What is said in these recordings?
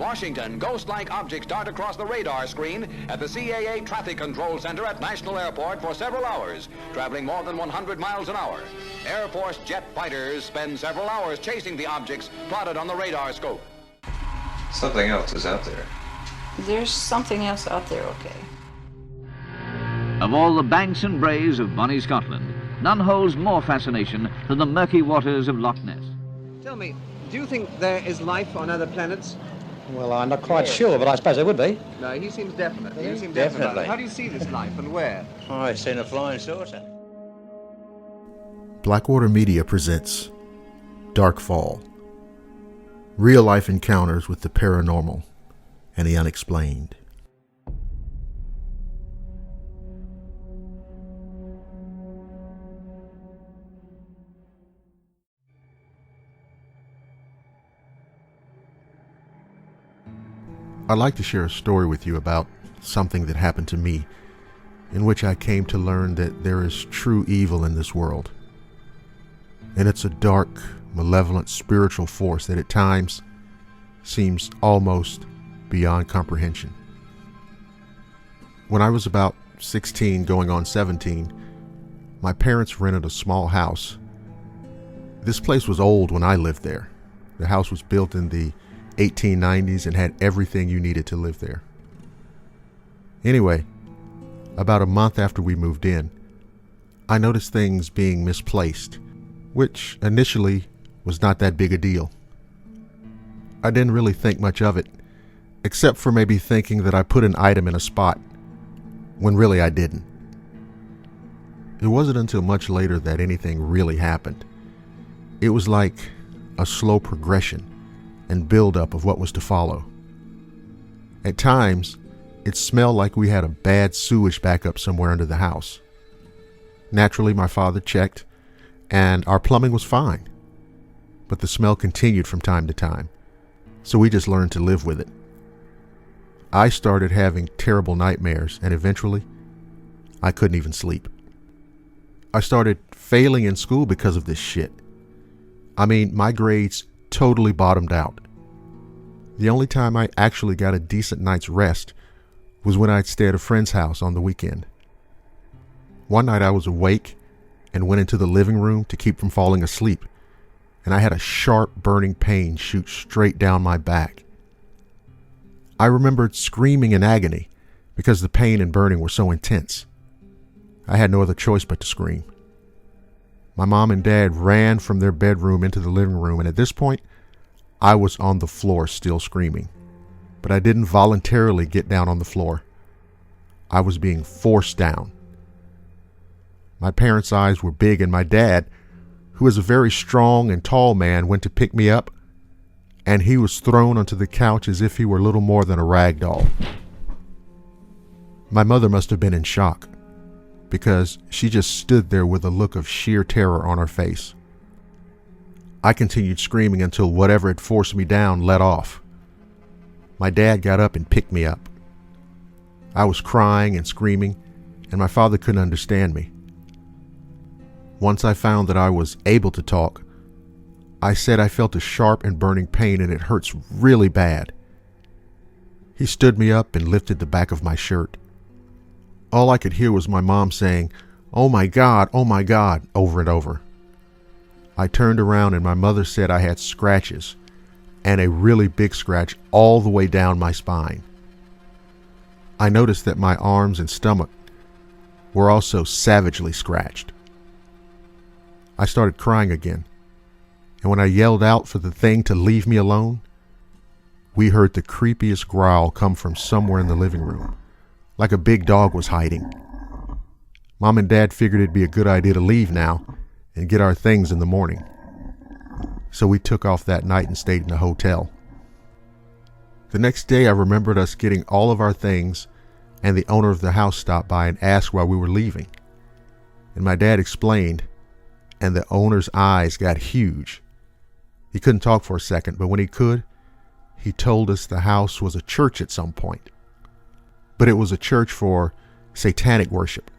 Washington, ghost-like objects dart across the radar screen at the CAA Traffic Control Center at National Airport for several hours, traveling more than 100 miles an hour. Air Force jet fighters spend several hours chasing the objects plotted on the radar scope. Something else is out there. There's something else out there, okay. Of all the banks and braes of bonny Scotland, none holds more fascination than the murky waters of Loch Ness. Tell me, do you think there is life on other planets? Well, I'm not quite sure, but I suppose there would be. No, he seems definite. You seem Definitely. definite about it. How do you see this life and where? Oh, I've seen a flying saucer. Blackwater Media presents Darkfall. Real-life encounters with the paranormal and the unexplained. I'd like to share a story with you about something that happened to me, in which I came to learn that there is true evil in this world. And it's a dark, malevolent spiritual force that at times seems almost beyond comprehension. When I was about 16 going on 17, my parents rented a small house. This place was old when I lived there. The house was built in the 1890s and had everything you needed to live there. Anyway, about a month after we moved in, I noticed things being misplaced, which initially was not that big a deal. I didn't really think much of it, except for maybe thinking that I put an item in a spot, when really I didn't. It wasn't until much later that anything really happened. It was like a slow progression and buildup of what was to follow. At times, it smelled like we had a bad sewage backup somewhere under the house. Naturally, my father checked, and our plumbing was fine. But the smell continued from time to time, so we just learned to live with it. I started having terrible nightmares, and eventually, I couldn't even sleep. I started failing in school because of this shit. I mean, my grades totally bottomed out. The only time I actually got a decent night's rest was when I'd stay at a friend's house on the weekend. One night I was awake and went into the living room to keep from falling asleep, and I had a sharp burning pain shoot straight down my back. I remembered screaming in agony because the pain and burning were so intense. I had no other choice but to scream. My mom and dad ran from their bedroom into the living room, and at this point, I was on the floor still screaming. But I didn't voluntarily get down on the floor. I was being forced down. My parents' eyes were big, and my dad, who is a very strong and tall man, went to pick me up, and he was thrown onto the couch as if he were little more than a rag doll. My mother must have been in shock, because she just stood there with a look of sheer terror on her face. I continued screaming until whatever had forced me down let off. My dad got up and picked me up. I was crying and screaming, and my father couldn't understand me. Once I found that I was able to talk, I said I felt a sharp and burning pain and it hurts really bad. He stood me up and lifted the back of my shirt. All I could hear was my mom saying, oh my God," over and over. I turned around and my mother said I had scratches, and a really big scratch all the way down my spine. I noticed that my arms and stomach were also savagely scratched. I started crying again, and when I yelled out for the thing to leave me alone, we heard the creepiest growl come from somewhere in the living room, like a big dog was hiding. Mom and Dad figured it'd be a good idea to leave now and get our things in the morning. So we took off that night and stayed in a hotel. The next day I remembered us getting all of our things, and the owner of the house stopped by and asked why we were leaving. And my dad explained, and the owner's eyes got huge. He couldn't talk for a second, but when he could, he told us the house was a church at some point. But it was a church for satanic worship,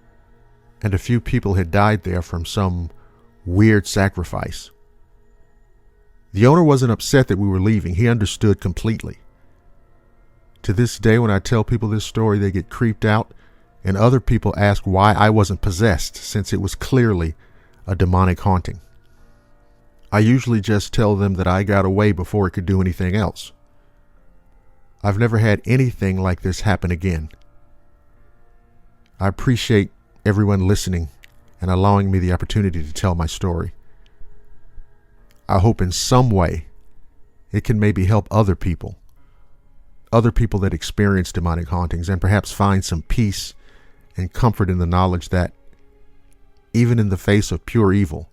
and a few people had died there from some weird sacrifice. The owner wasn't upset that we were leaving. He understood completely. To this day, when I tell people this story, they get creeped out, and other people ask why I wasn't possessed, since it was clearly a demonic haunting. I usually just tell them that I got away before it could do anything else. I've never had anything like this happen again. I appreciate everyone listening and allowing me the opportunity to tell my story. I hope in some way it can maybe help other people that experience demonic hauntings, and perhaps find some peace and comfort in the knowledge that even in the face of pure evil,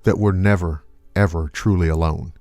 that we're never, ever truly alone.